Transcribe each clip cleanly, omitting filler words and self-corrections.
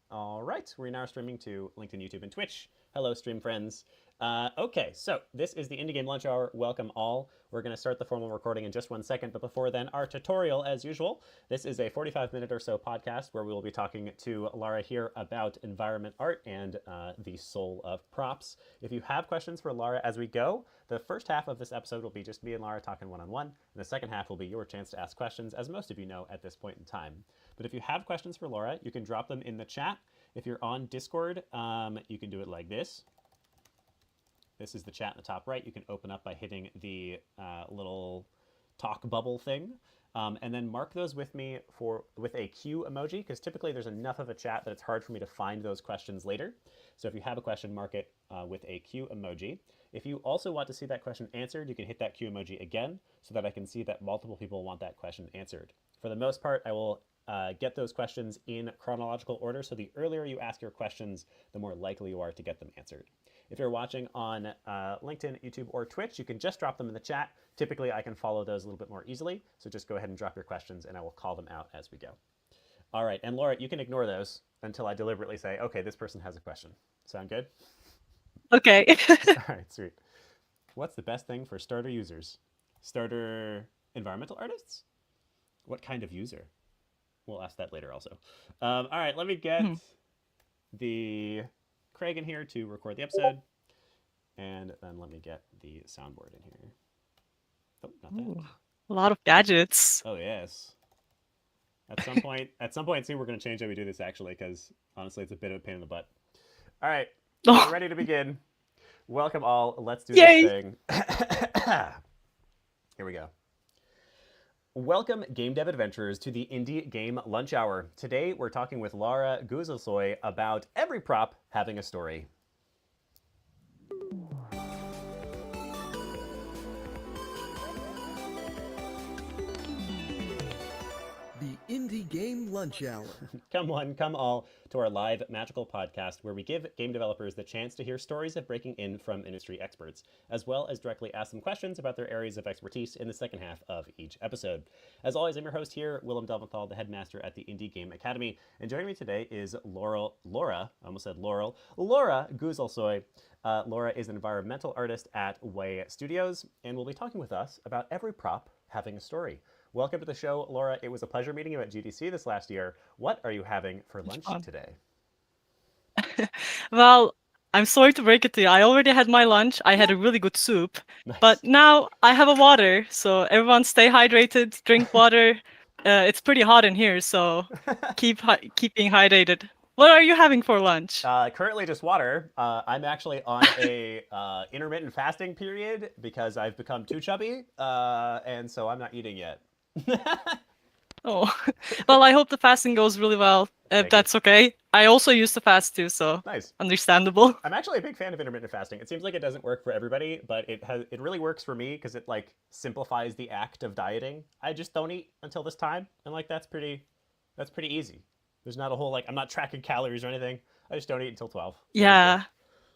All right, we're now streaming to LinkedIn, YouTube, and Twitch. Hello, stream friends. Okay, so this is the Indie Game Lunch Hour. Welcome all. We're going to start the formal recording in just 1 second, but before then, our tutorial as usual. This is a 45-minute or so podcast where we will be talking to Lara here about environment art and the soul of props. If you have questions for Lara as we go, the first half of this episode will be just me and Lara talking one-on-one, and the second half will be your chance to ask questions, as most of you know at this point in time. But if you have questions for Lara, you can drop them in the chat. If you're on Discord, you can do it like this. This is the chat in the top right. You can open up by hitting the little talk bubble thing. And then mark those with me with a Q emoji, because typically there's enough of a chat that it's hard for me to find those questions later. So if you have a question, mark it with a Q emoji. If you also want to see that question answered, you can hit that Q emoji again so that I can see that multiple people want that question answered. For the most part, I will get those questions in chronological order, so the earlier you ask your questions, the more likely you are to get them answered. If you're watching on LinkedIn, YouTube, or Twitch, you can just drop them in the chat. Typically, I can follow those a little bit more easily, so just go ahead and drop your questions, and I will call them out as we go. All right, and Laura, you can ignore those until I deliberately say, okay, this person has a question. Sound good? Okay. All right, sweet. What's the best thing for starter users? Starter environmental artists? What kind of user? We'll ask that later also. All right, let me get the Craig in here to record the episode. And then let me get the soundboard in here. Oh, not that. Ooh, a lot of gadgets. Oh, yes. At some point soon, we're going to change how we do this, actually, because honestly, it's a bit of a pain in the butt. All right, we're ready to begin. Welcome all. Let's do Yay. this thing. Here we go. Welcome, game dev adventurers, to the Indie Game Lunch Hour. Today, we're talking with Lara Guzelsoy about every prop having a story. The Indie Game Lunch Hour. Come one, come all to our live magical podcast where we give game developers the chance to hear stories of breaking in from industry experts, as well as directly ask them questions about their areas of expertise in the second half of each episode. As always, I'm your host here, Willem Delventhal, the headmaster at the Indie Game Academy, and joining me today is Lara Guzelsoy. Lara is an environmental artist at Way Studios, and will be talking with us about every prop having a story. Welcome to the show, Lara. It was a pleasure meeting you at GDC this last year. What are you having for lunch today? Well, I'm sorry to break it to you. I already had my lunch. I had a really good soup. Nice. But now I have a water. So everyone stay hydrated, drink water. It's pretty hot in here, so keep being hydrated. What are you having for lunch? Currently just water. I'm actually on a intermittent fasting period because I've become too chubby, and so I'm not eating yet. Oh, well, I hope the fasting goes really well. If that's okay. I also used to fast too, so nice. Understandable. I'm actually a big fan of intermittent fasting. It seems like it doesn't work for everybody, but it really works for me because it like simplifies the act of dieting. I just don't eat until this time, and like that's pretty easy. There's not a whole I'm not tracking calories or anything. I just don't eat until 12. Yeah.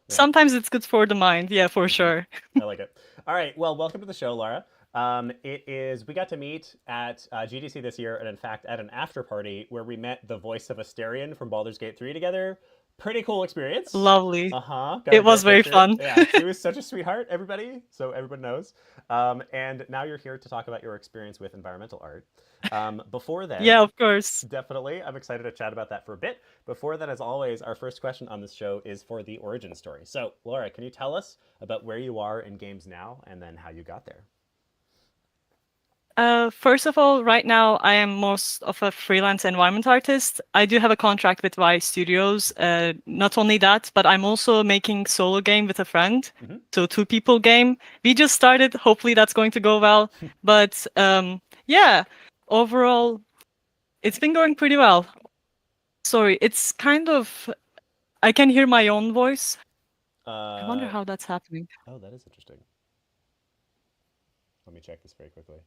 Sometimes it's good for the mind. Yeah, for sure. I like it. All right. Well, welcome to the show, Lara. We got to meet at GDC this year, and in fact, at an after party where we met the voice of Asterion from Baldur's Gate 3 together. Pretty cool experience. Lovely. Got it was very fun. Yeah, he was such a sweetheart, everybody. So everyone knows. And now you're here to talk about your experience with environmental art. Before then, yeah, of course. Definitely. I'm excited to chat about that for a bit. Before that, as always, our first question on this show is for the origin story. So, Lara, can you tell us about where you are in games now and then how you got there? First of all, right now I am most of a freelance environment artist. I do have a contract with Y Studios. Not only that, but I'm also making solo game with a friend. So 2-people game. We just started. Hopefully that's going to go well. But yeah, overall, it's been going pretty well. Sorry, it's kind of... I can hear my own voice. I wonder how that's happening. Oh, that is interesting. Let me check this very quickly.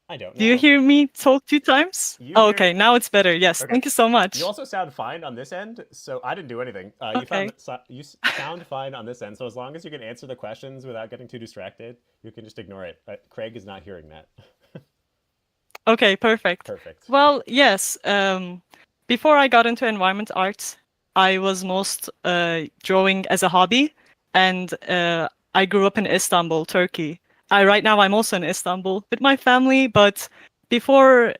I don't know. Do you hear me talk 2 times? Okay, now it's better. Yes, okay. Thank you so much. You also sound fine on this end, so I didn't do anything. You sound fine on this end, so as long as you can answer the questions without getting too distracted, you can just ignore it. Craig is not hearing that. Okay, perfect. Perfect. Well, yes. Before I got into environment arts, I was most drawing as a hobby, and I grew up in Istanbul, Turkey. Right now I'm also in Istanbul with my family, but before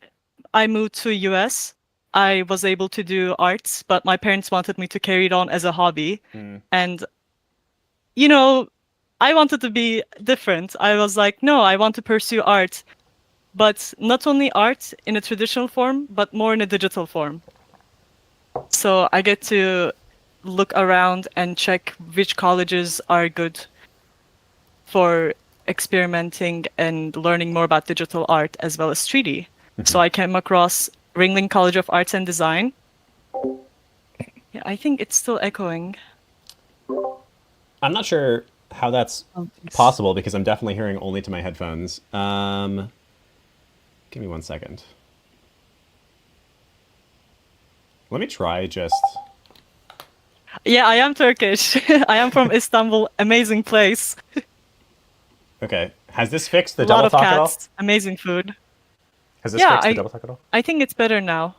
I moved to US, I was able to do arts, but my parents wanted me to carry it on as a hobby. And you know, I wanted to be different. I was like, no, I want to pursue art, but not only art in a traditional form, but more in a digital form. So I get to look around and check which colleges are good for experimenting and learning more about digital art as well as 3D. So I came across Ringling College of Arts and Design. Yeah, I think it's still echoing. I'm not sure how that's possible because I'm definitely hearing only to my headphones. Give me 1 second. Let me try just... Yeah, I am Turkish. I am from Istanbul. Amazing place. Okay. Has this fixed the A lot double of talk at all? cats. Amazing food. Has this fixed the double talk at all? I think it's better now.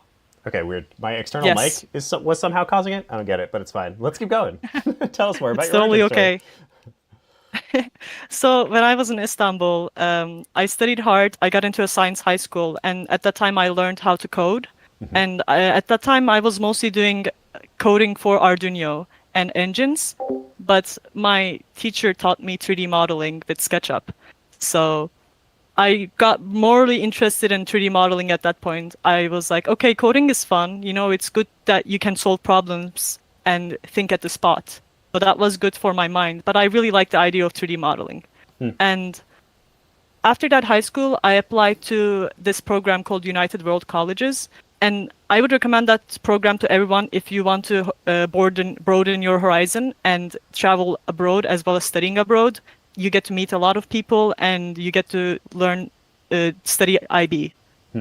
Okay, weird. My external mic was somehow causing it. I don't get it, but it's fine. Let's keep going. Tell us more about It's your totally origin story. okay. So when I was in Istanbul, I studied hard. I got into a science high school, and at that time I learned how to code. And at that time I was mostly doing coding for Arduino and engines, but my teacher taught me 3D modeling with SketchUp. So I got morely interested in 3D modeling at that point. I was like, okay, coding is fun. You know, it's good that you can solve problems and think at the spot. So that was good for my mind. But I really liked the idea of 3D modeling. And after that high school, I applied to this program called United World Colleges. And I would recommend that program to everyone if you want to broaden your horizon and travel abroad as well as studying abroad. You get to meet a lot of people and you get to learn, study IB.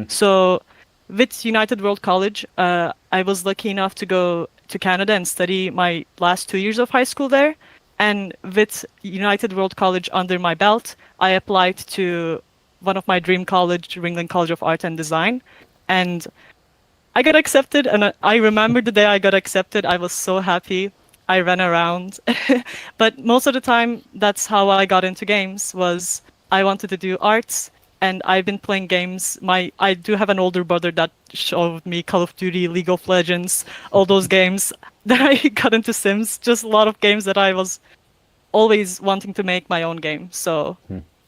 So with United World College, I was lucky enough to go to Canada and study my last 2 years of high school there. And with United World College under my belt, I applied to one of my dream college, Ringling College of Art and Design. And I got accepted, and I remember the day I got accepted. I was so happy. I ran around. But most of the time, that's how I got into games, was I wanted to do arts, and I've been playing games. I do have an older brother that showed me Call of Duty, League of Legends, all those games. Then I got into Sims, just a lot of games that I was always wanting to make my own game. So,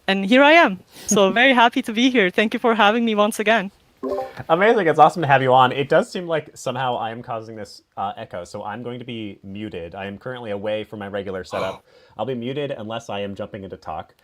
and here I am. So very happy to be here. Thank you for having me once again. Amazing. It's awesome to have you on. It does seem like somehow I am causing this echo, so I'm going to be muted. I am currently away from my regular setup. I'll be muted unless I am jumping into talk.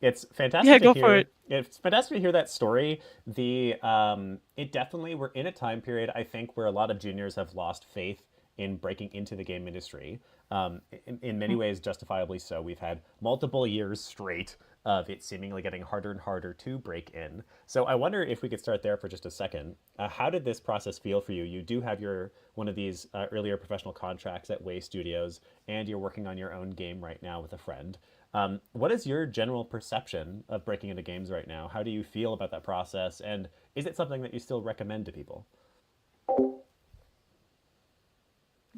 It's fantastic Yeah, to go hear. for it. It's fantastic to hear that story. It definitely, we're in a time period, I think, where a lot of juniors have lost faith in breaking into the game industry. In many ways, justifiably so. We've had multiple years straight of it seemingly getting harder and harder to break in. So I wonder if we could start there for just a second. How did this process feel for you? You do have one of these earlier professional contracts at Way Studios, and you're working on your own game right now with a friend. What is your general perception of breaking into games right now? How do you feel about that process? And is it something that you still recommend to people?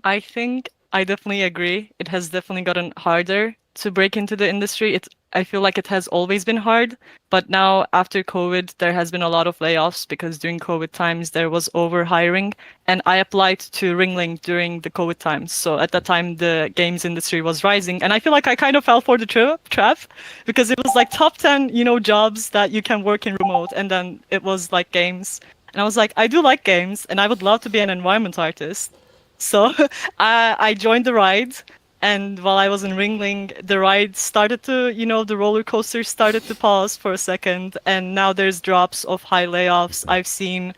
I think I definitely agree. It has definitely gotten harder to break into the industry. I feel like it has always been hard, but now after COVID, there has been a lot of layoffs because during COVID times, there was overhiring. And I applied to Ringling during the COVID times. So at that time, the games industry was rising. And I feel like I kind of fell for the trap because it was like top 10, jobs that you can work in remote. And then it was like games. And I was like, I do like games and I would love to be an environment artist. So I joined the ride, and while I was in Ringling, the ride started to, the roller coaster started to pause for a second, and now there's drops of high layoffs. I've seen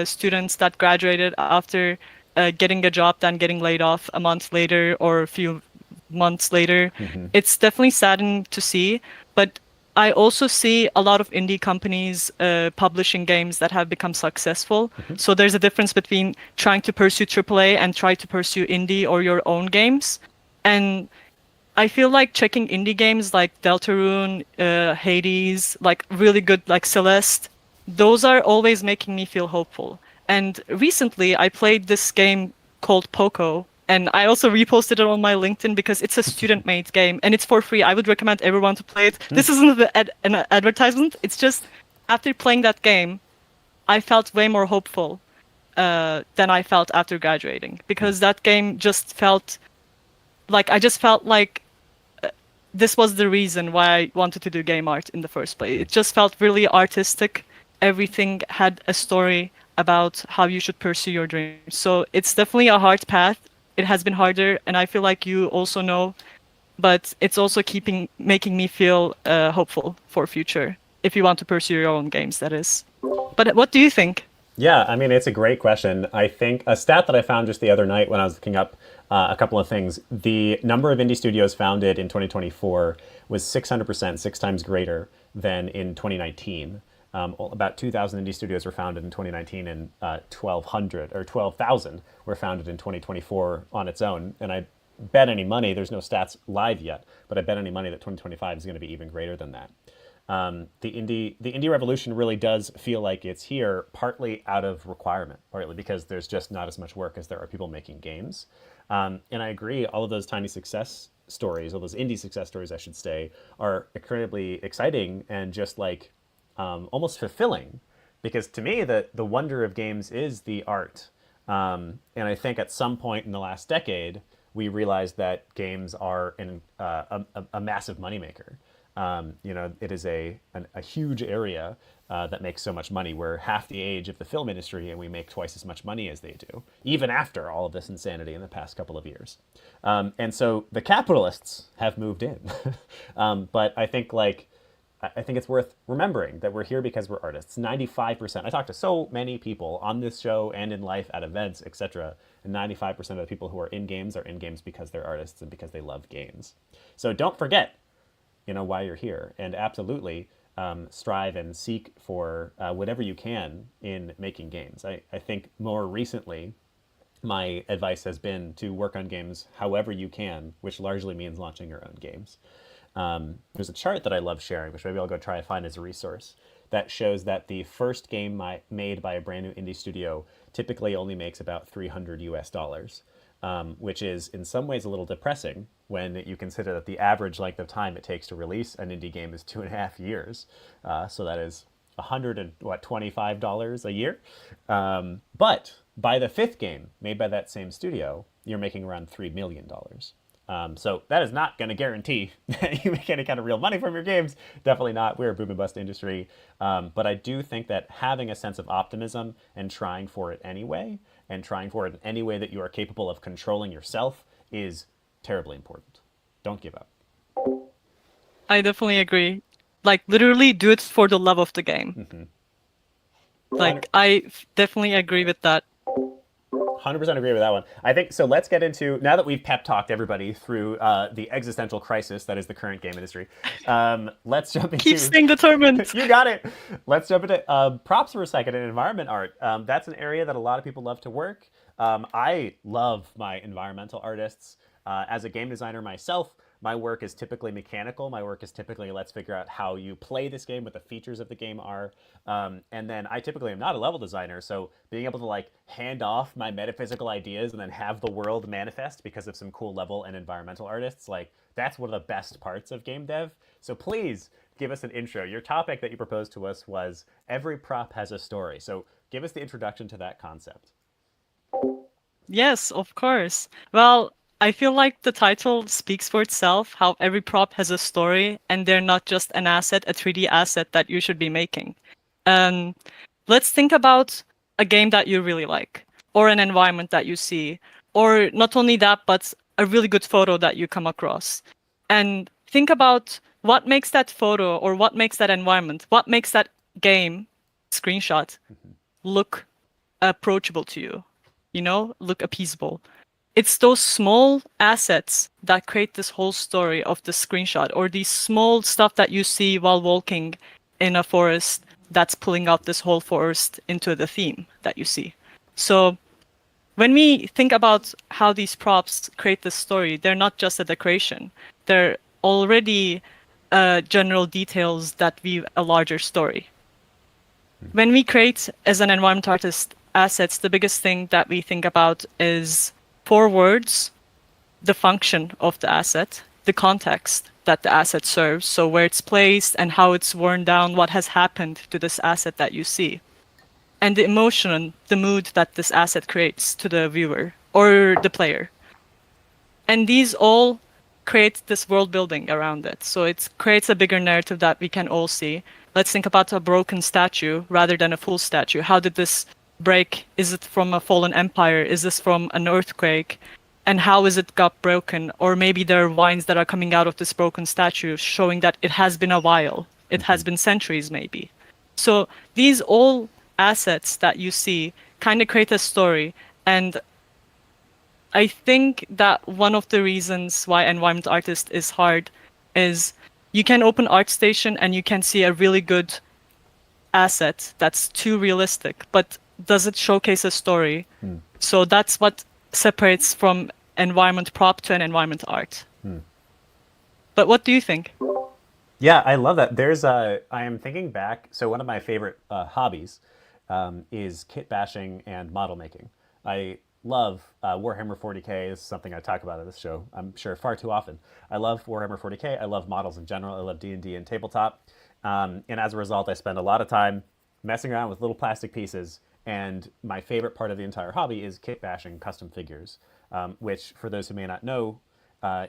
students that graduated after getting a job, then getting laid off a month later or a few months later. It's definitely saddening to see, but I also see a lot of indie companies publishing games that have become successful. So there's a difference between trying to pursue AAA and try to pursue indie or your own games. And I feel like checking indie games like Deltarune, Hades, like really good, like Celeste, those are always making me feel hopeful. And recently I played this game called Poco, and I also reposted it on my LinkedIn because it's a student-made game and it's for free. I would recommend everyone to play it. This isn't an advertisement. It's just after playing that game, I felt way more hopeful than I felt after graduating, because that game just felt like this was the reason why I wanted to do game art in the first place. It just felt really artistic. Everything had a story about how you should pursue your dreams. So it's definitely a hard path. It has been harder, and I feel like you also know, but it's also making me feel hopeful for future, if you want to pursue your own games, that is. But what do you think? Yeah, I mean, it's a great question. I think a stat that I found just the other night when I was looking up a couple of things, the number of indie studios founded in 2024 was 600%, 6 times greater than in 2019. About 2,000 indie studios were founded in 2019, and 1,200 or 12,000 were founded in 2024 on its own. And I bet any money, there's no stats live yet, but I bet any money that 2025 is going to be even greater than that. The indie revolution really does feel like it's here, partly out of requirement, partly because there's just not as much work as there are people making games. And I agree, all of those tiny success stories, all those indie success stories, I should say, are incredibly exciting and just like almost fulfilling, because to me the wonder of games is the art. And I think at some point in the last decade we realized that games are a massive moneymaker. It is a huge area that makes so much money. We're half the age of the film industry, and we make twice as much money as they do, even after all of this insanity in the past couple of years. And so the capitalists have moved in. But I think it's worth remembering that we're here because we're artists. 95%. I talk to so many people on this show and in life at events, etc. And 95% of the people who are in games because they're artists and because they love games. So don't forget, why you're here, and absolutely strive and seek for whatever you can in making games. I think more recently, my advice has been to work on games however you can, which largely means launching your own games. There's a chart that I love sharing, which maybe I'll go try to find as a resource, that shows that the first game made by a brand new indie studio typically only makes about $300 US, which is in some ways a little depressing when you consider that the average length of time it takes to release an indie game is 2.5 years. So that is $125 a year. But by the 5th game made by that same studio, you're making around $3 million. So that is not going to guarantee that you make any kind of real money from your games. Definitely not. We're a boom and bust industry. But I do think that having a sense of optimism and trying for it anyway, and trying for it in any way that you are capable of controlling yourself, is terribly important. Don't give up. I definitely agree. Like, literally do it for the love of the game. Mm-hmm. Like, I definitely agree with that. 100% agree with that one. I think so. Let's get into, now that we've pep talked everybody through the existential crisis that is the current game industry. Let's jump into. Keep staying determined. You got it. Let's jump into props for a second and environment art. That's an area that a lot of people love to work. I love my environmental artists. As a game designer myself, my work is typically mechanical. My work is typically, let's figure out how you play this game, what the features of the game are. And then I typically am not a level designer, so being able to hand off my metaphysical ideas and then have the world manifest because of some cool level and environmental artists, that's one of the best parts of game dev. So please give us an intro. Your topic that you proposed to us was every prop has a story. So give us the introduction to that concept. Yes, of course. Well, I feel like the title speaks for itself, how every prop has a story and they're not just an asset, a 3D asset that you should be making. Let's think about a game that you really like, or an environment that you see, or not only that, but a really good photo that you come across. And think about what makes that photo or what makes that environment, what makes that game screenshot look approachable to you, look appeasable. It's those small assets that create this whole story of the screenshot, or these small stuff that you see while walking in a forest that's pulling out this whole forest into the theme that you see. So when we think about how these props create this story, they're not just a decoration. They're already general details that weave a larger story. When we create, as an environment artist, assets, the biggest thing that we think about is 4 words: the function of the asset, the context that the asset serves, so where it's placed and how it's worn down, what has happened to this asset that you see, and the emotion, the mood that this asset creates to the viewer or the player. And these all create this world building around it. So it creates a bigger narrative that we can all see. Let's think about a broken statue rather than a full statue. How did this break? Is it from a fallen empire? Is this from an earthquake? And how is it got broken? Or maybe there are vines that are coming out of this broken statue showing that it has been a while. It has been centuries maybe. So these all assets that you see kind of create a story. And I think that one of the reasons why environment artist is hard is you can open ArtStation and you can see a really good asset that's too realistic, but does it showcase a story? So that's what separates from environment prop to an environment art. But what do you think? Yeah, I love that. I am thinking back. So one of my favorite hobbies is kit bashing and model making. I love Warhammer 40K. This is something I talk about on this show, I'm sure, far too often. I love Warhammer 40K. I love models in general. I love D&D and tabletop. And as a result, I spend a lot of time messing around with little plastic pieces. And my favorite part of the entire hobby is kit bashing custom figures, which, for those who may not know,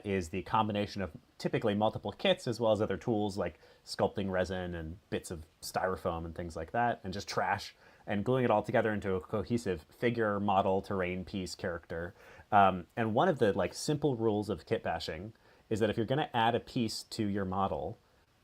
is the combination of typically multiple kits as well as other tools like sculpting resin and bits of styrofoam and things like that, and just trash, and gluing it all together into a cohesive figure, model, terrain, piece, character. And one of the simple rules of kit bashing is that if you're going to add a piece to your model,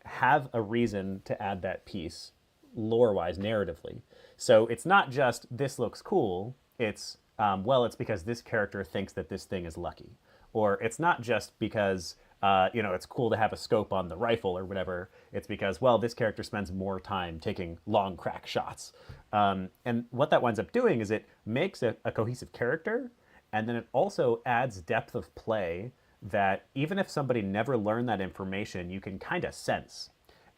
have a reason to add that piece lore-wise, narratively. So it's not just, this looks cool, it's, it's because this character thinks that this thing is lucky. Or it's not just because, it's cool to have a scope on the rifle or whatever. It's because, this character spends more time taking long crack shots. And what that winds up doing is it makes a cohesive character, and then it also adds depth of play that even if somebody never learned that information, you can kind of sense.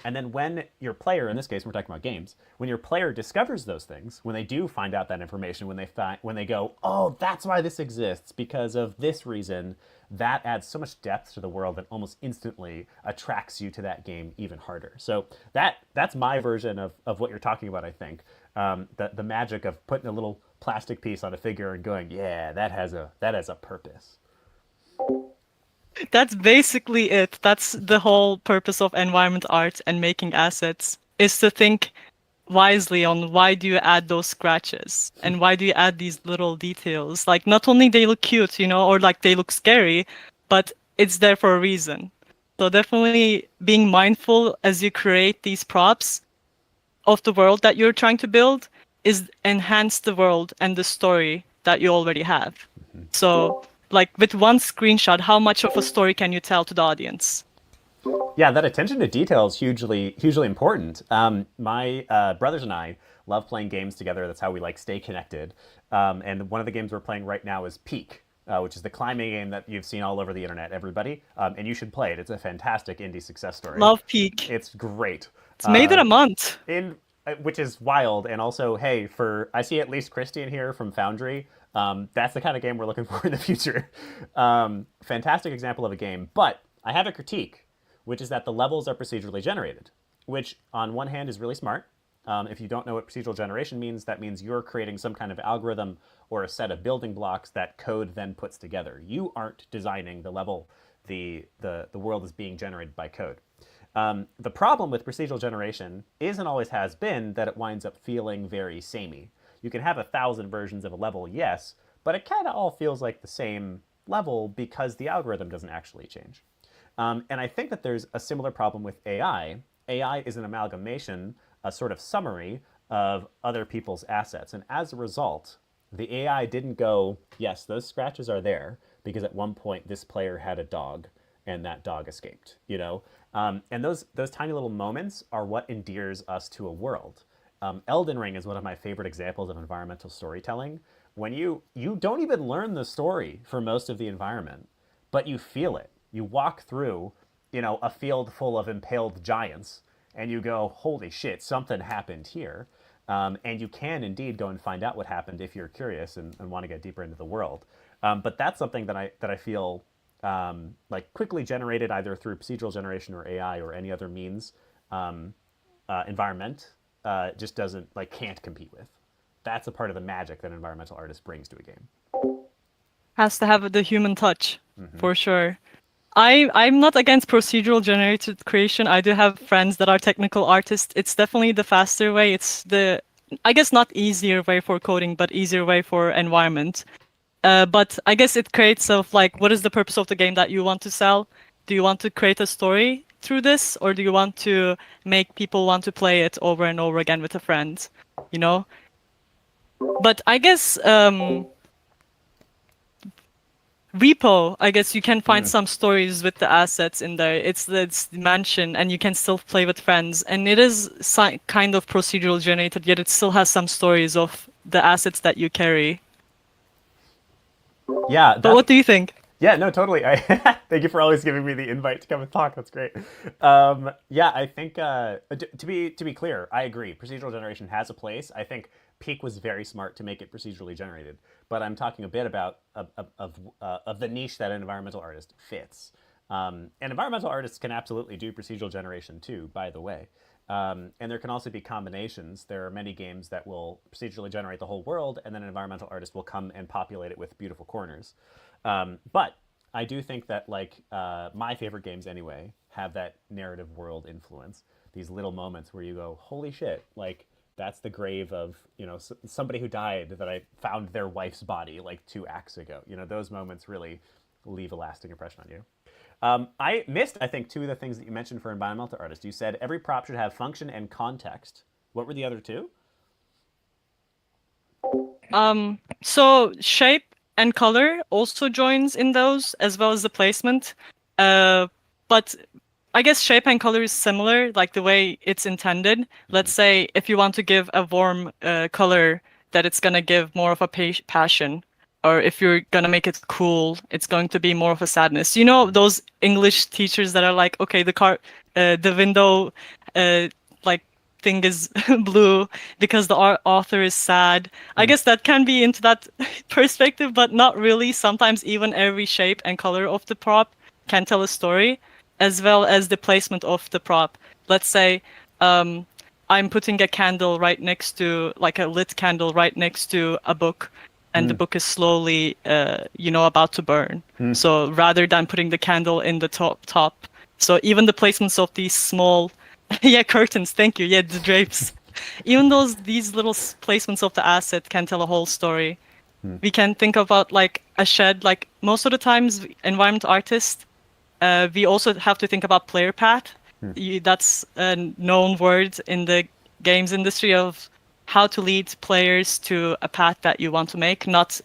And then when your player, in this case, we're talking about games, when your player discovers those things, when they do find out that information, when they go, oh, that's why this exists, because of this reason, that adds so much depth to the world that almost instantly attracts you to that game even harder. So that's my version of what you're talking about, I think. The magic of putting a little plastic piece on a figure and going, yeah, that has a purpose. That's basically it. That's the whole purpose of environment art and making assets, is to think wisely on why do you add those scratches and why do you add these little details. Like, not only they look cute, or they look scary, but it's there for a reason. So definitely being mindful as you create these props of the world that you're trying to build is enhance the world and the story that you already have. So with one screenshot, how much of a story can you tell to the audience? Yeah, that attention to detail is hugely important. My brothers and I love playing games together. That's how we stay connected. And one of the games we're playing right now is Peak, which is the climbing game that you've seen all over the internet, everybody. And you should play it. It's a fantastic indie success story. Love Peak. It's great. It's made in a month. Which is wild. And also, hey, I see at least Christian here from Foundry. That's the kind of game we're looking for in the future. Fantastic example of a game. But I have a critique, which is that the levels are procedurally generated, which on one hand is really smart. If you don't know what procedural generation means, that means you're creating some kind of algorithm or a set of building blocks that code then puts together. You aren't designing the level. The world is being generated by code. The problem with procedural generation is and always has been that it winds up feeling very samey. You can have 1,000 versions of a level, yes, but it kind of all feels like the same level because the algorithm doesn't actually change. And I think that there's a similar problem with AI. AI is an amalgamation, a sort of summary of other people's assets. And as a result, the AI didn't go, yes, those scratches are there because at one point this player had a dog and that dog escaped, And those tiny little moments are what endears us to a world. Elden Ring is one of my favorite examples of environmental storytelling. When you don't even learn the story for most of the environment, but you feel it. You walk through, a field full of impaled giants, and you go, holy shit, something happened here. And you can indeed go and find out what happened if you're curious and want to get deeper into the world. But that's something that I feel like quickly generated either through procedural generation or AI or any other means environment just doesn't can't compete with. That's a part of the magic that an environmental artist brings to a game. Has to have the human touch, for sure. I'm not against procedural generated creation. I do have friends that are technical artists. It's definitely the faster way. It's the, I guess, not easier way for coding, but easier way for environment. But I guess it creates what is the purpose of the game that you want to sell? Do you want to create a story through this, or do you want to make people want to play it over and over again with a friend? You know? But I guess repo, I guess you can find some stories with the assets in there. It's the mansion, and you can still play with friends. And it is kind of procedural generated, yet it still has some stories of the assets that you carry. Yeah. But what do you think? Yeah, no, totally. Thank you for always giving me the invite to come and talk. That's great. Yeah, I think to be clear, I agree. Procedural generation has a place. I think Peak was very smart to make it procedurally generated. But I'm talking a bit about of the niche that an environmental artist fits. And environmental artists can absolutely do procedural generation too, by the way. And there can also be combinations. There are many games that will procedurally generate the whole world, and then an environmental artist will come and populate it with beautiful corners. But I do think that my favorite games anyway have that narrative world influence. These little moments where you go, holy shit, that's the grave of, somebody who died that I found their wife's body 2 acts ago. Those moments really leave a lasting impression on you. I missed, I think, 2 of the things that you mentioned for environmental artists. You said every prop should have function and context. What were the other 2? So shape and color also joins in those, as well as the placement. But I guess shape and color is similar, like the way it's intended. Let's say if you want to give a warm color, that it's going to give more of a passion. Or if you're going to make it cool, it's going to be more of a sadness. You know, those English teachers that are like, okay, the window thing is blue because the author is sad. I guess that can be into that perspective, but not really. Sometimes even every shape and color of the prop can tell a story, as well as the placement of the prop. Let's say I'm putting a candle right next to, a lit candle right next to a book, and the book is slowly, about to burn. So rather than putting the candle in the top, so even the placements of these small, curtains, thank you, the drapes. Even these little placements of the asset can tell a whole story. We can think about a shed, most of the times, environment artists, we also have to think about player path. That's a known word in the games industry of how to lead players to a path that you want to make, not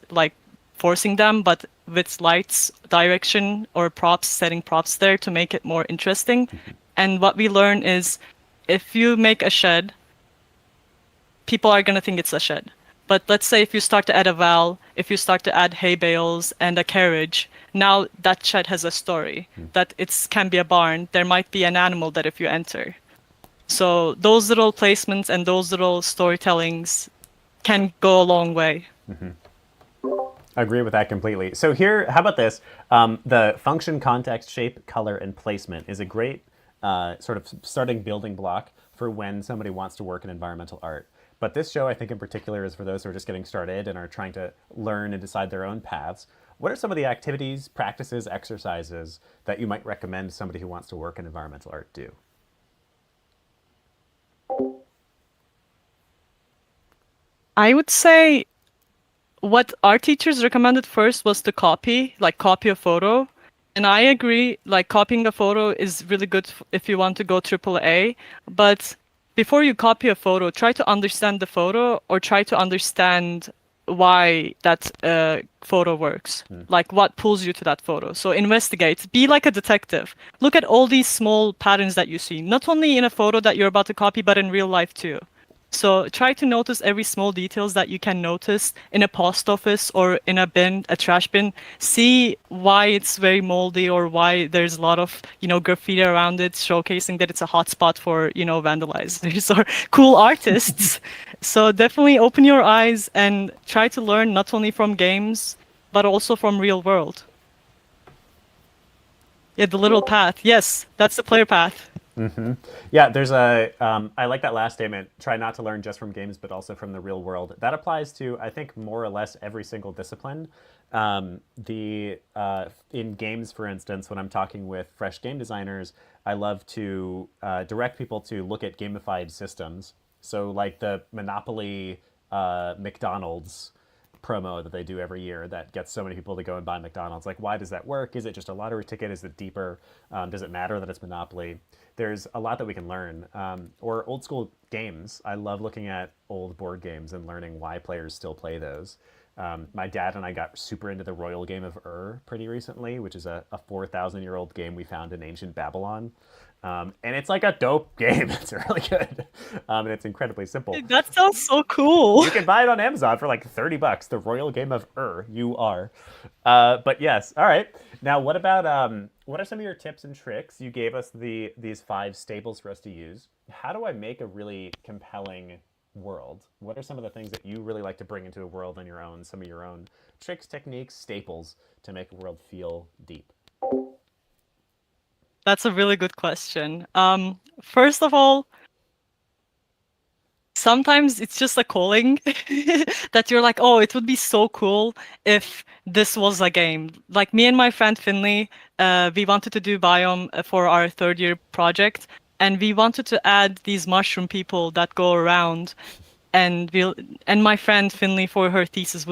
forcing them, but with lights, direction, or props, setting props there to make it more interesting. And what we learn is if you make a shed, people are going to think it's a shed. But let's say if you start to add a valve, if you start to add hay bales and a carriage, now that shed has a story, that it can be a barn. There might be an animal that if you enter. So those little placements and those little storytellings can go a long way. I agree with that completely. So here, how about this? The function, context, shape, color, and placement is a great sort of starting building block for when somebody wants to work in environmental art. But this show, I think in particular, is for those who are just getting started and are trying to learn and decide their own paths. What are some of the activities, practices, exercises that you might recommend somebody who wants to work in environmental art do? I would say what our teachers recommended first was to copy a photo. And I agree, copying a photo is really good if you want to go AAA. But before you copy a photo, try to understand the photo or try to understand why that photo works. What pulls you to that photo. So investigate, be like a detective. Look at all these small patterns that you see, not only in a photo that you're about to copy, but in real life too. So try to notice every small details that you can notice in a post office or in a bin, a trash bin. See why it's very moldy or why there's a lot of, graffiti around it, showcasing that it's a hotspot for, vandalizers or cool artists. So definitely open your eyes and try to learn not only from games, but also from real world. Yeah, the little path. Yes, that's the player path. Mm-hmm. Yeah, there's I like that last statement. Try not to learn just from games, but also from the real world. That applies to, I think, more or less every single discipline. In games, for instance, when I'm talking with fresh game designers, I love to direct people to look at gamified systems. So like the Monopoly McDonald's promo that they do every year that gets so many people to go and buy McDonald's. Like, why does that work? Is it just a lottery ticket? Is it deeper? Does it matter that it's Monopoly? There's a lot that we can learn. Or old school games. I love looking at old board games and learning why players still play those. My dad and I got super into the Royal Game of pretty recently, which is a 4,000-year-old game we found in ancient Babylon. And it's like a dope game. It's really good. And it's incredibly simple. That sounds so cool. You can buy it on Amazon for like $30. The Royal Game of U-R. But yes, all right. Now, what are some of your tips and tricks? You gave us these 5 staples for us to use. How do I make a really compelling world? What are some of the things that you really like to bring into a world on your own? Some of your own tricks, techniques, staples to make a world feel deep? That's a really good question. First of all, sometimes it's just a calling that you're like, oh, it would be so cool if this was a game. Like me and my friend Finley, we wanted to do Biome for our 3rd-year project, and we wanted to add these mushroom people that go around, and my friend Finley for her thesis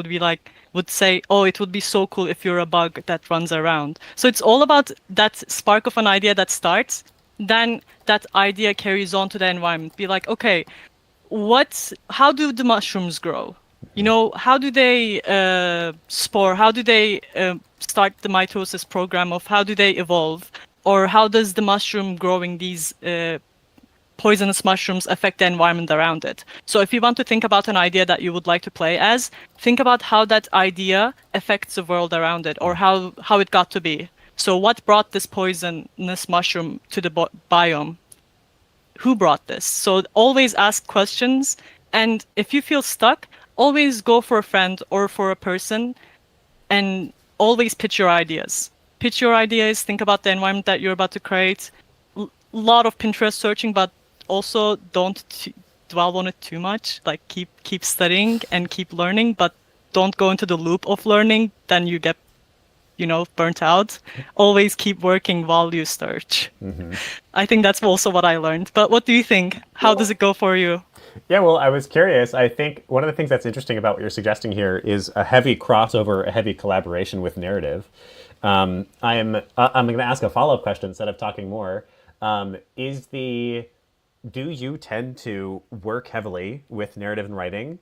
would say, oh, it would be so cool if you're a bug that runs around. So it's all about that spark of an idea that starts, then that idea carries on to the environment. Be like, okay, how do the mushrooms grow? How do they spore? How do they start the mitosis program of how do they evolve? Or how does the mushroom growing these poisonous mushrooms affect the environment around it? So if you want to think about an idea that you would like to play as, think about how that idea affects the world around it, or how it got to be. So what brought this poisonous mushroom to the biome? Who brought this? So always ask questions, and if you feel stuck, always go for a friend or for a person, and always pitch your ideas. Pitch your ideas, think about the environment that you're about to create. A lot of Pinterest searching, but also don't dwell on it too much. Like keep studying and keep learning, but don't go into the loop of learning, then you get burnt out. Always keep working while you search. Mm-hmm. I think that's also what I learned. But what do you think? How does it go for you? Yeah, well, I was curious. I think one of the things that's interesting about what you're suggesting here is a heavy crossover, a heavy collaboration with narrative. I'm going to ask a follow-up question instead of talking more. Do you tend to work heavily with narrative and writing?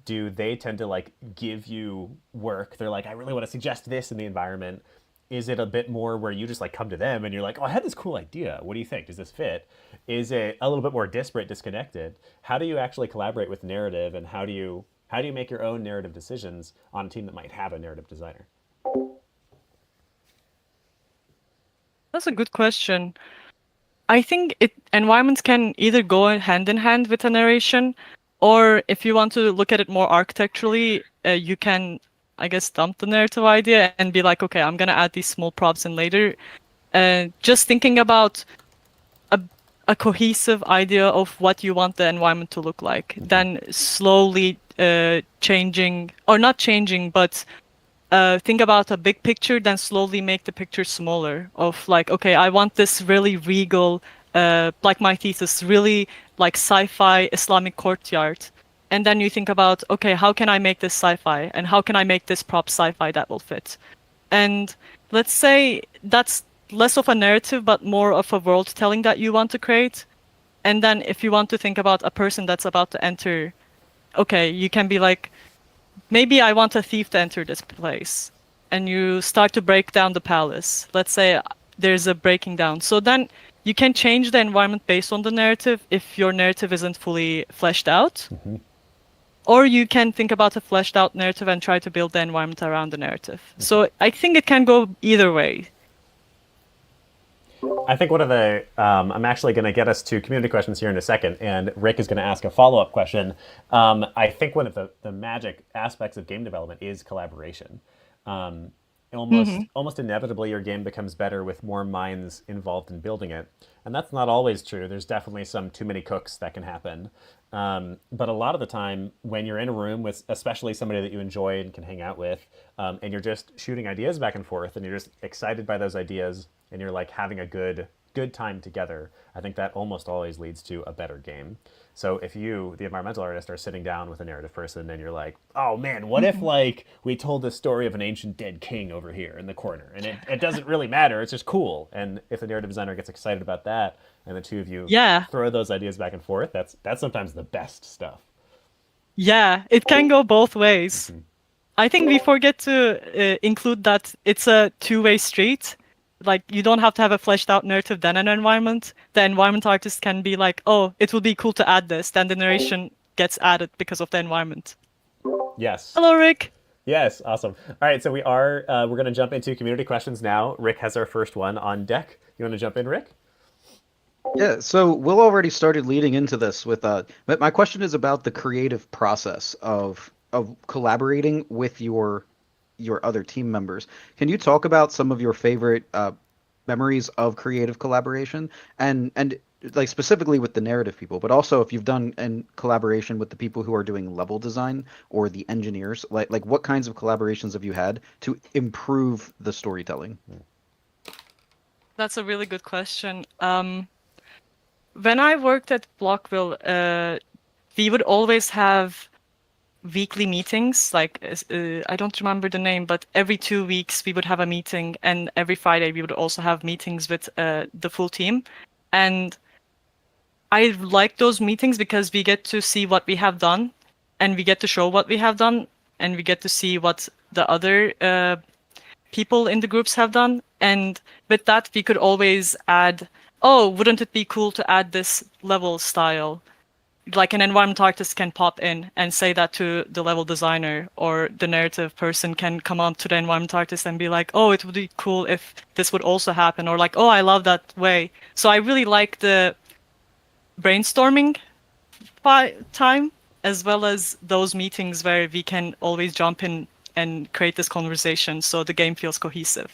Do they tend to give you work? They're like, I really want to suggest this in the environment. Is it a bit more where you just come to them and you're like, oh, I had this cool idea. What do you think? Does this fit? Is it a little bit more disparate, disconnected? How do you actually collaborate with narrative, and how do you make your own narrative decisions on a team that might have a narrative designer? That's a good question. I think environments can either go hand in hand with a narration, or if you want to look at it more architecturally, you can, I guess, dump the narrative idea and be like, okay, I'm going to add these small props in later. Just thinking about a cohesive idea of what you want the environment to look like, then slowly changing, or not changing, but think about a big picture, then slowly make the picture smaller of okay, I want this really regal, like my thesis, really like sci-fi Islamic courtyard. And then you think about, okay, how can I make this sci-fi? And how can I make this prop sci-fi that will fit? And let's say that's less of a narrative, but more of a world telling that you want to create. And then if you want to think about a person that's about to enter, okay, you can be like, maybe I want a thief to enter this place. And you start to break down the palace. Let's say there's a breaking down. So then you can change the environment based on the narrative if your narrative isn't fully fleshed out. Or you can think about a fleshed out narrative and try to build the environment around the narrative. So I think it can go either way. I think one of the, I'm actually going to get us to community questions here in a second, and Rick is going to ask a follow-up question. I think one of the magic aspects of game development is collaboration. Almost inevitably, your game becomes better with more minds involved in building it. And that's not always true. There's definitely some too many cooks that can happen. But a lot of the time, when you're in a room with especially somebody that you enjoy and can hang out with, and you're just shooting ideas back and forth, and you're just excited by those ideas, and you're like having a good time together, I think that almost always leads to a better game. So if you, the environmental artist, are sitting down with a narrative person and you're like, oh man, what if like we told the story of an ancient dead king over here in the corner, and it doesn't really matter, it's just cool. And if the narrative designer gets excited about that, and the two of you throw those ideas back and forth, that's sometimes the best stuff. Yeah, it can go both ways. I think we forget to include that it's a two-way street. Like, you don't have to have a fleshed out narrative then an environment. The environment artist can be like, oh, it would be cool to add this. Then the narration gets added because of the environment. Yes. Hello, Rick. Yes, awesome. All right, so we're going to jump into community questions now. Rick has our first one on deck. You want to jump in, Rick? Yeah, so Will already started leading into this with but my question is about the creative process of collaborating with your other team members. Can you talk about some of your favorite memories of creative collaboration and like specifically with the narrative people, but also if you've done in collaboration with the people who are doing level design or the engineers, like what kinds of collaborations have you had to improve the storytelling? That's a really good question. When I worked at Blockville, we would always have weekly meetings. Like, I don't remember the name, but every 2 weeks we would have a meeting, and every Friday we would also have meetings with the full team. And I like those meetings because we get to see what we have done, and we get to show what we have done, and we get to see what the other people in the groups have done. And with that, we could always add, oh, wouldn't it be cool to add this level style? Like, an environment artist can pop in and say that to the level designer, or the narrative person can come on to the environment artist and be like, oh, it would be cool if this would also happen, or like, oh, I love that way. So I really like the brainstorming time, as well as those meetings where we can always jump in and create this conversation so the game feels cohesive.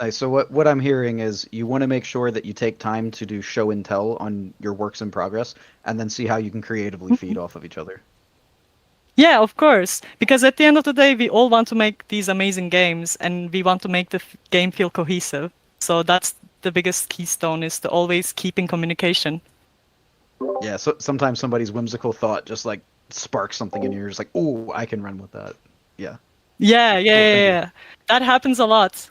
Nice. So what I'm hearing is you want to make sure that you take time to do show and tell on your works in progress, and then see how you can creatively feed off of each other. Yeah, of course. Because at the end of the day, we all want to make these amazing games, and we want to make the game feel cohesive. So that's the biggest keystone, is to always keep in communication. Yeah, so sometimes somebody's whimsical thought just like sparks something in you. You're just like, oh, I can run with that. Yeah. Yeah. That happens a lot.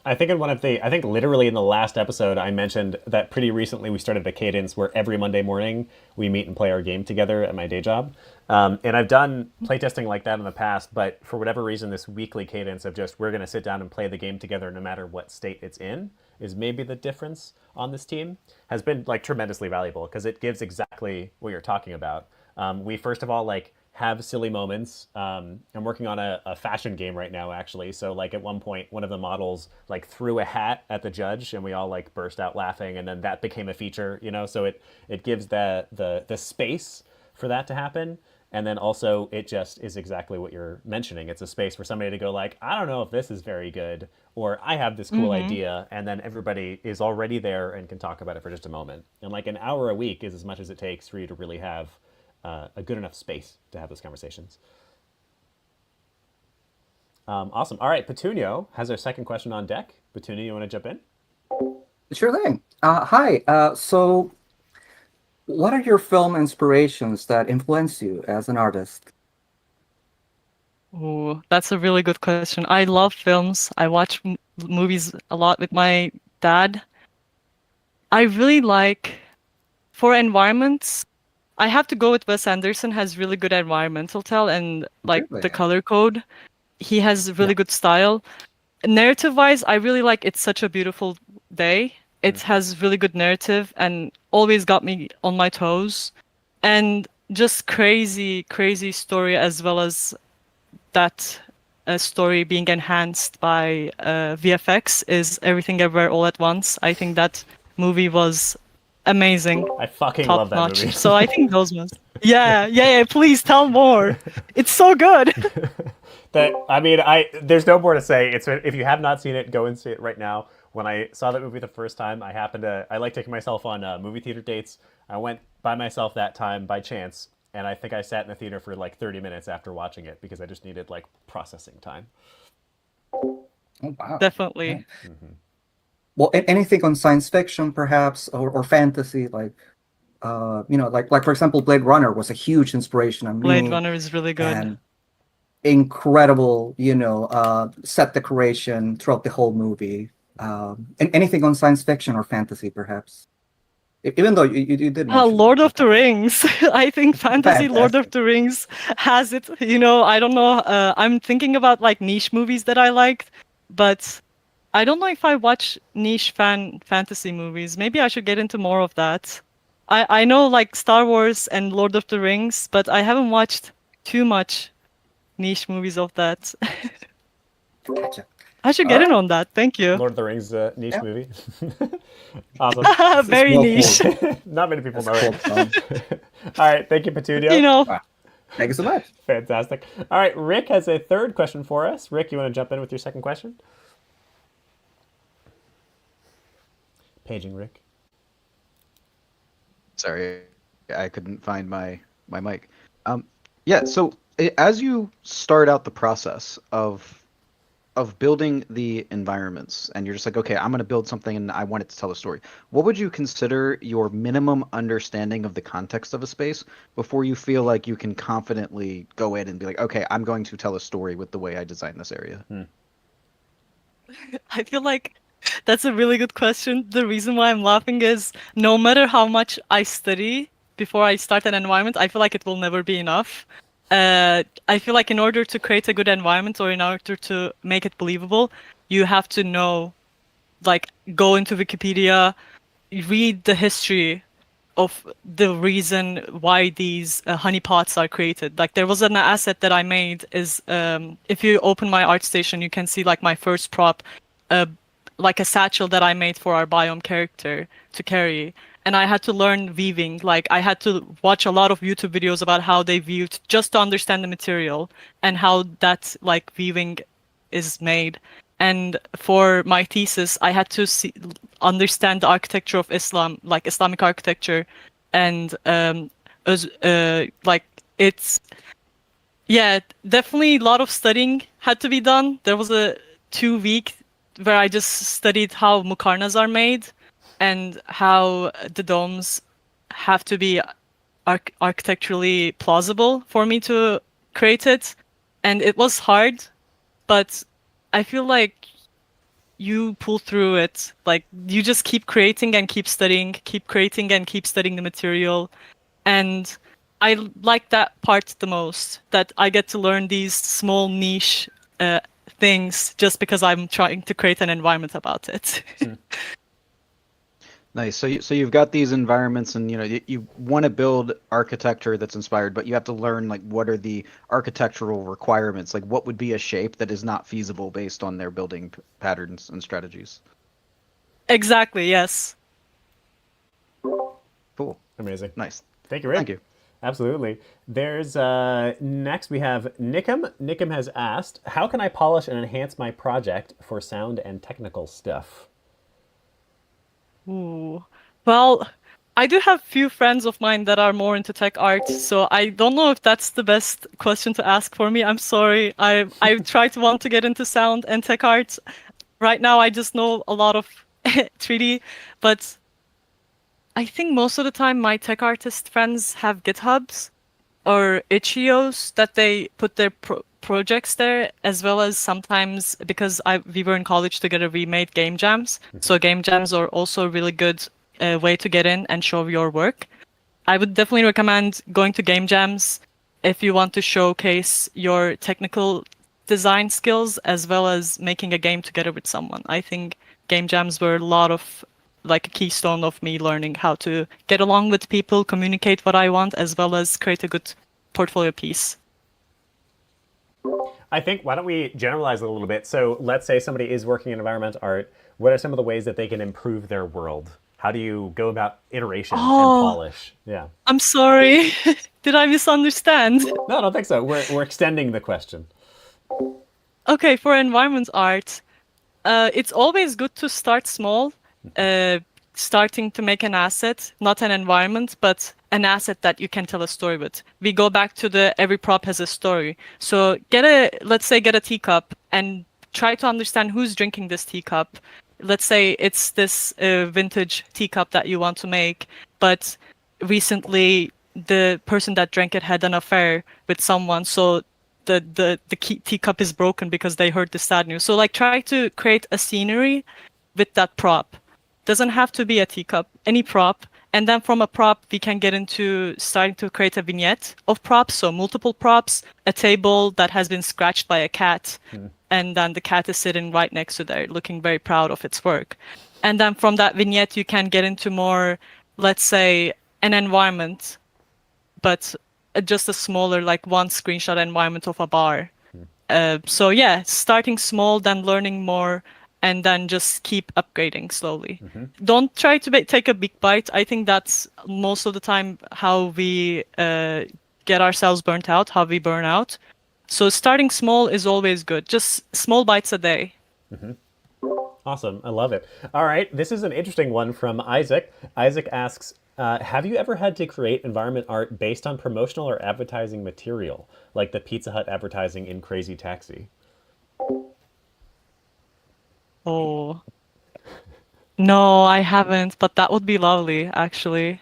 I think I think literally in the last episode, I mentioned that pretty recently we started a cadence where every Monday morning we meet and play our game together at my day job. And I've done playtesting like that in the past, but for whatever reason, this weekly cadence of just we're going to sit down and play the game together no matter what state it's in is maybe the difference on this team, has been like tremendously valuable because it gives exactly what you're talking about. We first of all like have silly moments. I'm working on a fashion game right now, actually. So like at one point, one of the models like threw a hat at the judge, and we all like burst out laughing, and then that became a feature, you know. So it gives the space for that to happen, and then also it just is exactly what you're mentioning. It's a space for somebody to go like, I don't know if this is very good, or I have this cool idea, and then everybody is already there and can talk about it for just a moment. And like an hour a week is as much as it takes for you to really have a good enough space to have those conversations. Awesome. All right, Petunio has our second question on deck. Petunio, you want to jump in? Sure thing. Hi. So what are your film inspirations that influence you as an artist? Oh, that's a really good question. I love films. I watch movies a lot with my dad. I really like, for environments, I have to go with Wes Anderson. Has really good environmental tell, and like Really? the color code. He has really good style. Narrative-wise, I really like It's Such a Beautiful day. It has really good narrative and always got me on my toes, and just crazy story, as well as that story being enhanced by VFX is Everything Everywhere All at Once. I think that movie was amazing. I fucking Top love that notch. movie. So I think those ones. Yeah. Please tell more. It's so good. There's no more to say. If you have not seen it, go and see it right now. When I saw that movie the first time, I like taking myself on movie theater dates. I went by myself that time by chance, and I think I sat in the theater for like 30 minutes after watching it because I just needed like processing time. Oh, wow. Definitely. Yeah. Well, anything on science fiction, perhaps, or fantasy, like, like for example, Blade Runner was a huge inspiration on me. Blade Runner is really good. And incredible, set decoration throughout the whole movie. And anything on science fiction or fantasy, perhaps. Even though you did mention Lord of the Rings. I think fantasy Lord of the Rings has it. I don't know. I'm thinking about like niche movies that I liked, but I don't know if I watch niche fantasy movies. Maybe I should get into more of that. I know like Star Wars and Lord of the Rings, but I haven't watched too much niche movies of that. Gotcha. I should get in on that. Thank you. Lord of the Rings niche movie. Awesome. Very niche. Not many people know it. All right. Thank you, Petunia. Wow. Thank you so much. Fantastic. All right. Rick has a third question for us. Rick, you want to jump in with your second question? Paging Rick. Sorry, I couldn't find my mic. So as you start out the process of building the environments, and you're just like, okay, I'm going to build something and I want it to tell a story, what would you consider your minimum understanding of the context of a space before you feel like you can confidently go in and be like, okay, I'm going to tell a story with the way I design this area? I feel like that's a really good question. The reason why I'm laughing is no matter how much I study before I start an environment, I feel like it will never be enough. I feel like in order to create a good environment or in order to make it believable, you have to know, like, go into Wikipedia, read the history of the reason why these honeypots are created. Like, there was an asset that I made is, if you open my ArtStation, you can see like my first prop, like a satchel that I made for our biome character to carry. And I had to learn weaving. Like, I had to watch a lot of YouTube videos about how they weaved just to understand the material and how that like weaving is made. And for my thesis, I had to understand the architecture of Islam, like Islamic architecture, and definitely a lot of studying had to be done. There was a 2 week where I just studied how muqarnas are made and how the domes have to be architecturally plausible for me to create it. And it was hard, but I feel like you pull through it. Like, you just keep creating and keep studying, keep creating and keep studying the material. And I like that part the most, that I get to learn these small niche things just because I'm trying to create an environment about it. Nice. So you've got these environments, and you want to build architecture that's inspired, but you have to learn like what are the architectural requirements, like what would be a shape that is not feasible based on their building patterns and strategies. Exactly. Yes. Cool. Amazing. Nice. Thank you, Rick. Thank you. Absolutely. There's next we have Nikim. Nikim has asked, how can I polish and enhance my project for sound and technical stuff? Ooh. Well, I do have few friends of mine that are more into tech art, so I don't know if that's the best question to ask for me. I'm sorry. I try to want to get into sound and tech art. Right now, I just know a lot of 3D, but I think most of the time my tech artist friends have GitHubs or itch.ios that they put their projects there, as well as sometimes, because we were in college together, we made game jams. So game jams are also a really good way to get in and show your work. I would definitely recommend going to game jams if you want to showcase your technical design skills as well as making a game together with someone. I think game jams were a lot of like a keystone of me learning how to get along with people, communicate what I want, as well as create a good portfolio piece. I think, why don't we generalize it a little bit? So let's say somebody is working in environmental art. What are some of the ways that they can improve their world? How do you go about iteration and polish? Yeah. I'm sorry. Did I misunderstand? No, I don't think so. We're extending the question. Okay, for environment art, it's always good to start small, starting to make an asset, not an environment, but an asset that you can tell a story with. We go back to the every prop has a story. So let's say get a teacup and try to understand who's drinking this teacup. Let's say it's this vintage teacup that you want to make, but recently the person that drank it had an affair with someone, so the teacup is broken because they heard the sad news. So like try to create a scenery with that prop. Doesn't have to be a teacup, any prop. And then from a prop, we can get into starting to create a vignette of props. So multiple props, a table that has been scratched by a cat. And then the cat is sitting right next to there, looking very proud of its work. And then from that vignette, you can get into more, let's say, an environment, but just a smaller, like one screenshot environment of a bar. So yeah, starting small, then learning more, and then just keep upgrading slowly. Don't try to take a big bite. I think that's most of the time how we get ourselves burnt out, how we burn out. So starting small is always good. Just small bites a day. Awesome. I love it. All right. This is an interesting one from Isaac. Isaac asks, have you ever had to create environment art based on promotional or advertising material, like the Pizza Hut advertising in Crazy Taxi? Oh. No, I haven't, but that would be lovely, actually.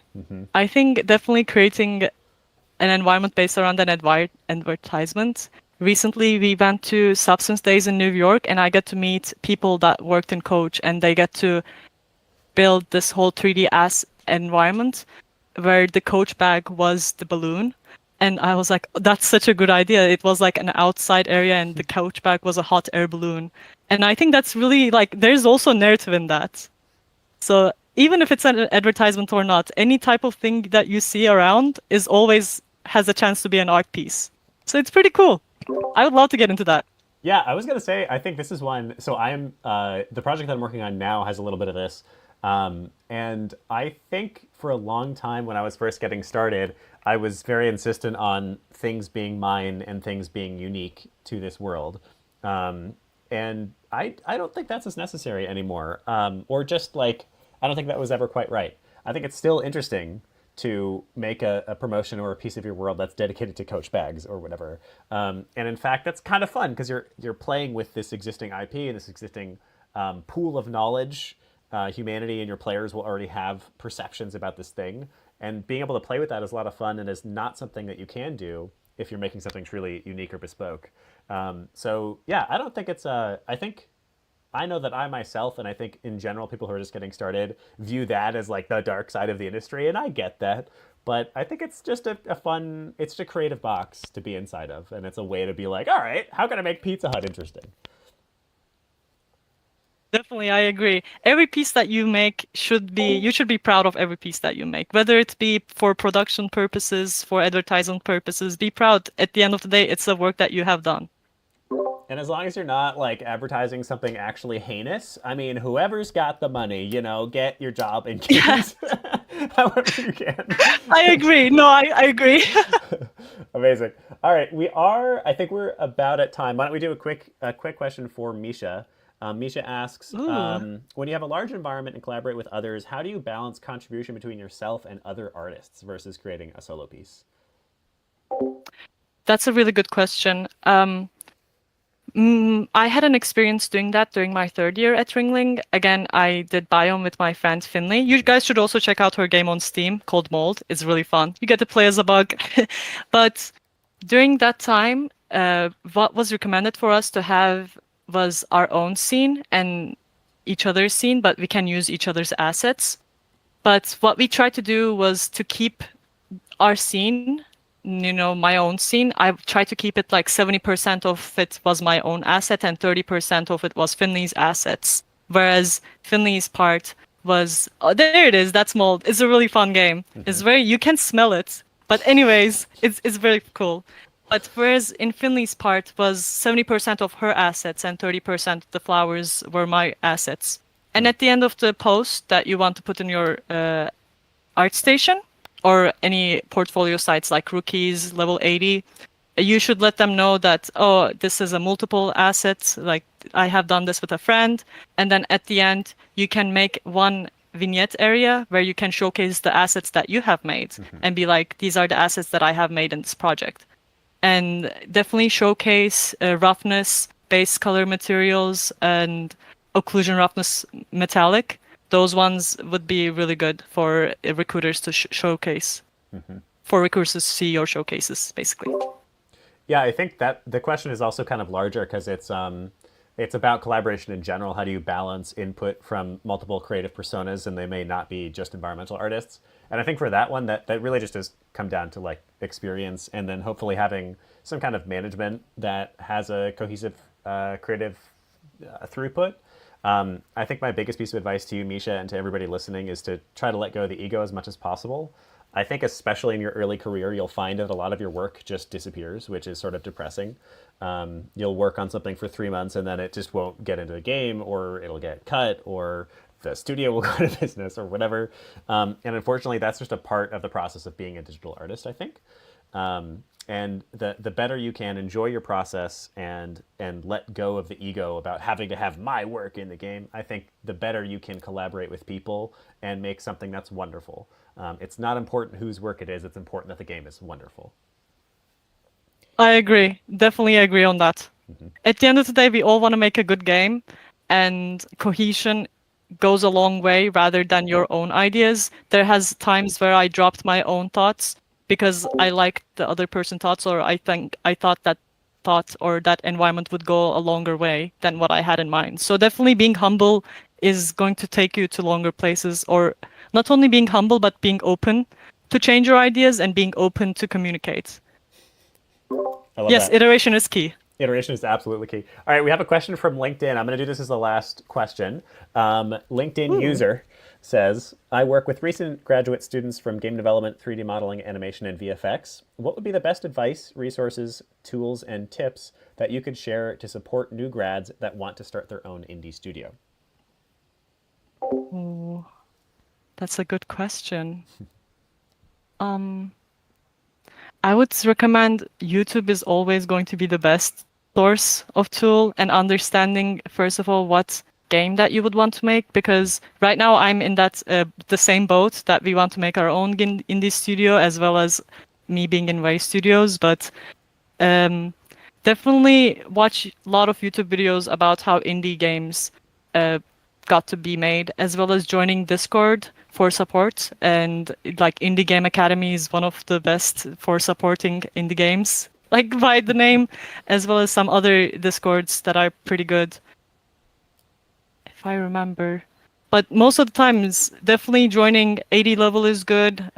I think definitely creating an environment based around an advertisement. Recently, we went to Substance Days in New York, and I got to meet people that worked in Coach, and they get to build this whole 3D environment where the Coach bag was the balloon. And I was like, that's such a good idea. It was like an outside area, and the Coach bag was a hot air balloon. And I think that's really like, there's also narrative in that. So even if it's an advertisement or not, any type of thing that you see around is always has a chance to be an art piece. So it's pretty cool. I would love to get into that. Yeah, I was going to say, I think this is one. So I'm the project that I'm working on now has a little bit of this. And I think for a long time when I was first getting started, I was very insistent on things being mine and things being unique to this world. And I don't think that's as necessary anymore. Or just like, I don't think that was ever quite right. I think it's still interesting to make a promotion or a piece of your world that's dedicated to Coach bags or whatever. And in fact, that's kind of fun because you're playing with this existing IP and this existing pool of knowledge. Humanity and your players will already have perceptions about this thing. And being able to play with that is a lot of fun and is not something that you can do if you're making something truly unique or bespoke. So yeah, I don't think it's I know that I myself, and I think in general, people who are just getting started view that as like the dark side of the industry, and I get that. But I think it's just a fun, it's just a creative box to be inside of, and it's a way to be like, all right, how can I make Pizza Hut interesting? Definitely, I agree. Every piece that you make you should be proud of every piece that you make, whether it be for production purposes, for advertisement purposes, be proud. At the end of the day, it's the work that you have done. And as long as you're not like advertising something actually heinous, I mean, whoever's got the money, get your job in games however you can. I agree. No, I agree. Amazing. All right, I think we're about at time. Why don't we do a quick question for Misha? Misha asks, when you have a large environment and collaborate with others, how do you balance contribution between yourself and other artists versus creating a solo piece? That's a really good question. I had an experience doing that during my third year at Ringling. Again, I did Biome with my friend Finley. You guys should also check out her game on Steam called Mold. It's really fun. You get to play as a bug. But during that time, what was recommended for us to have was our own scene and each other's scene, but we can use each other's assets. But what we tried to do was to keep our scene, my own scene. I tried to keep it like 70% of it was my own asset and 30% of it was Finley's assets. whereas Finley's part was, oh, there it is, that's mold. It's a really fun game. It's very, you can smell it. But anyways, it's very cool. But whereas in Finley's part was 70% of her assets and 30% the flowers were my assets. And at the end of the post that you want to put in your art station or any portfolio sites like Rookies, Level 80, you should let them know that, oh, this is a multiple asset, like I have done this with a friend. And then at the end, you can make one vignette area where you can showcase the assets that you have made and be like, these are the assets that I have made in this project. And definitely showcase roughness, base color materials, and occlusion roughness metallic. Those ones would be really good for recruiters to showcase, for recruiters to see your showcases, basically. Yeah, I think that the question is also kind of larger because it's about collaboration in general. How do you balance input from multiple creative personas, and they may not be just environmental artists? And I think for that one, that really just does come down to like experience, and then hopefully having some kind of management that has a cohesive creative throughput. I think my biggest piece of advice to you, Misha, and to everybody listening is to try to let go of the ego as much as possible. I think especially in your early career, you'll find that a lot of your work just disappears, which is sort of depressing. You'll work on something for 3 months and then it just won't get into the game, or it'll get cut, or the studio will go out of business, or whatever. And unfortunately, that's just a part of the process of being a digital artist, I think. And the better you can enjoy your process and let go of the ego about having to have my work in the game, I think the better you can collaborate with people and make something that's wonderful. It's not important whose work it is, it's important that the game is wonderful. I agree. Definitely agree on that. At the end of the day, we all want to make a good game, and cohesion goes a long way rather than your own ideas. There has times where I dropped my own thoughts because I liked the other person's thoughts, or I thought that thought or that environment would go a longer way than what I had in mind. So definitely being humble is going to take you to longer places, or not only being humble, but being open to change your ideas and being open to communicate. I love yes, that. iteration is key. Iteration is absolutely key. All right, we have a question from LinkedIn. I'm going to do this as the last question. LinkedIn user says, I work with recent graduate students from game development, 3D modeling, animation, and VFX. What would be the best advice, resources, tools, and tips that you could share to support new grads that want to start their own indie studio? Oh, that's a good question. I would recommend YouTube is always going to be the best source of tool, and understanding, first of all, what game that you would want to make, because right now I'm in that the same boat that we want to make our own indie studio, as well as me being in various studios. But definitely watch a lot of YouTube videos about how indie games got to be made, as well as joining Discord for support. And like Indie Game Academy is one of the best for supporting indie games, like by the name, as well as some other Discords that are pretty good, if I remember. But most of the times, definitely joining 80 level is good,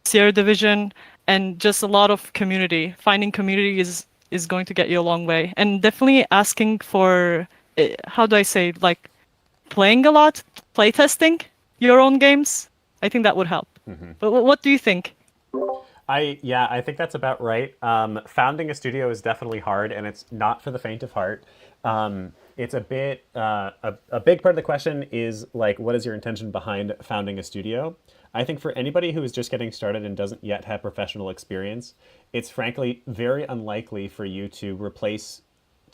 Sierra Division, and just a lot of community. Finding community is going to get you a long way. And definitely asking for, how do I say, like playing a lot, playtesting your own games. I think that would help. But what do you think? I think that's about right. Founding a studio is definitely hard, and it's not for the faint of heart. It's a bit, a big part of the question is like, what is your intention behind founding a studio? I think for anybody who is just getting started and doesn't yet have professional experience, it's frankly very unlikely for you to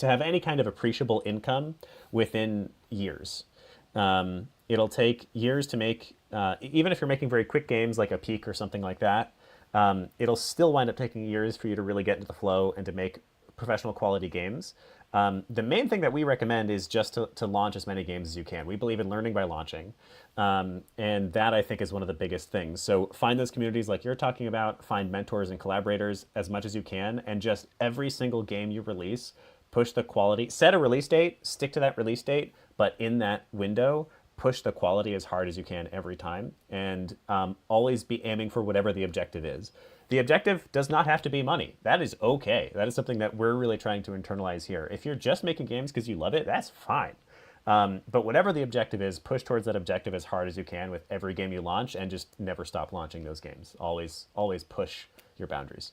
have any kind of appreciable income within years. It'll take years to make, even if you're making very quick games like a Peak or something like that, it'll still wind up taking years for you to really get into the flow and to make professional quality games. The main thing that we recommend is just to launch as many games as you can. We believe in learning by launching. And that, I think, is one of the biggest things. So find those communities like you're talking about, find mentors and collaborators as much as you can, and just every single game you release, push the quality, set a release date, stick to that release date, but in that window, push the quality as hard as you can every time, and always be aiming for whatever the objective is. The objective does not have to be money. That is okay. That is something that we're really trying to internalize here. If you're just making games because you love it, that's fine. But whatever the objective is, push towards that objective as hard as you can with every game you launch, and just never stop launching those games. Always push your boundaries.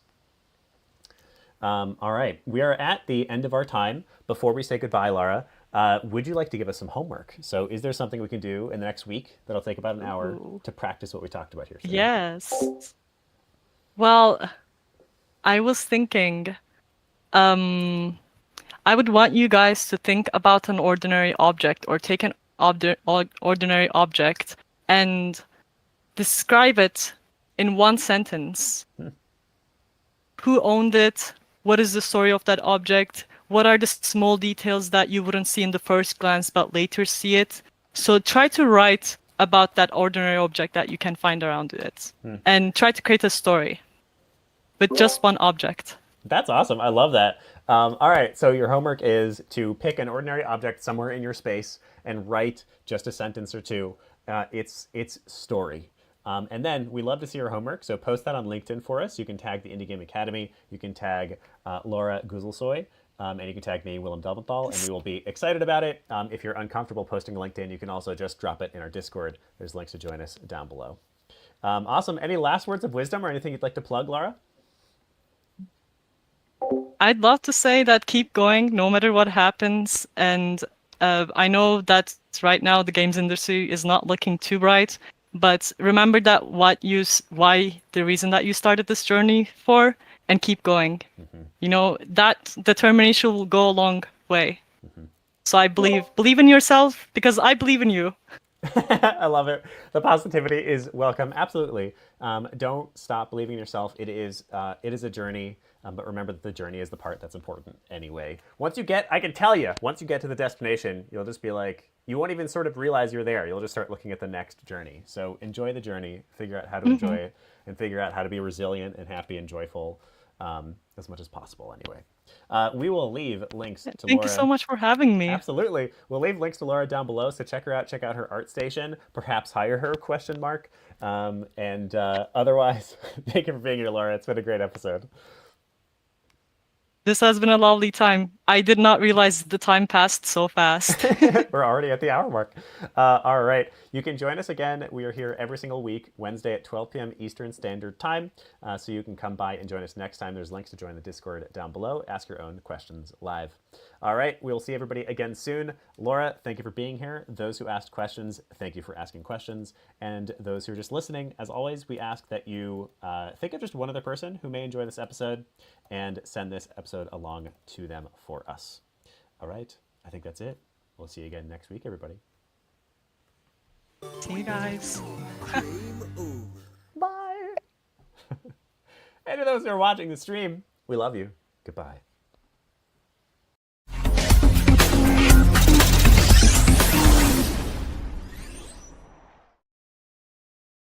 All right, we are at the end of our time. Before we say goodbye, Lara, would you like to give us some homework? So is there something we can do in the next week that'll take about an hour to practice what we talked about here today? Yes. Well, I was thinking, I would want you guys to think about an ordinary object, or take an ordinary object and describe it in one sentence. Who owned it? What is the story of that object? What are the small details that you wouldn't see in the first glance but later see it? So try to write about that ordinary object that you can find around it, and try to create a story with just one object. That's awesome. I love that. All right, so your homework is to pick an ordinary object somewhere in your space and write just a sentence or two, its story. And then we love to see your homework, so post that on LinkedIn for us. You can tag the Indie Game Academy, you can tag Lara Guzelsoy, and you can tag me, Willem Delventhal, and we will be excited about it. If you're uncomfortable posting to LinkedIn, you can also just drop it in our Discord. There's links to join us down below. Awesome. Any last words of wisdom or anything you'd like to plug, Lara? I'd love to say that keep going no matter what happens. And I know that right now the games industry is not looking too bright, but remember that why the reason that you started this journey for, and keep going. You know, that determination will go a long way. So I believe in yourself, because I believe in you. I love it. The positivity is welcome. Absolutely. Don't stop believing in yourself. It is a journey, but remember that the journey is the part that's important anyway. I can tell you, once you get to the destination, you'll just be like, you won't even sort of realize you're there. You'll just start looking at the next journey. So enjoy the journey, figure out how to enjoy it, and figure out how to be resilient and happy and joyful as much as possible anyway. We will leave links to Lara. Thank you so much for having me. Absolutely. We'll leave links to Lara down below, so check her out. Check out her art station. Perhaps hire her, ? And otherwise, thank you for being here, Lara. It's been a great episode. This has been a lovely time. I did not realize the time passed so fast. We're already at the hour mark. All right. You can join us again. We are here every single week, Wednesday at 12 p.m. Eastern Standard Time. So you can come by and join us next time. There's links to join the Discord down below. Ask your own questions live. All right. We'll see everybody again soon. Lara, thank you for being here. Those who asked questions, thank you for asking questions. And those who are just listening, as always, we ask that you think of just one other person who may enjoy this episode and send this episode along to them for us. All right. I think that's it. We'll see you again next week, everybody. See you guys. Game over. Bye. And to those who are watching the stream, we love you. Goodbye.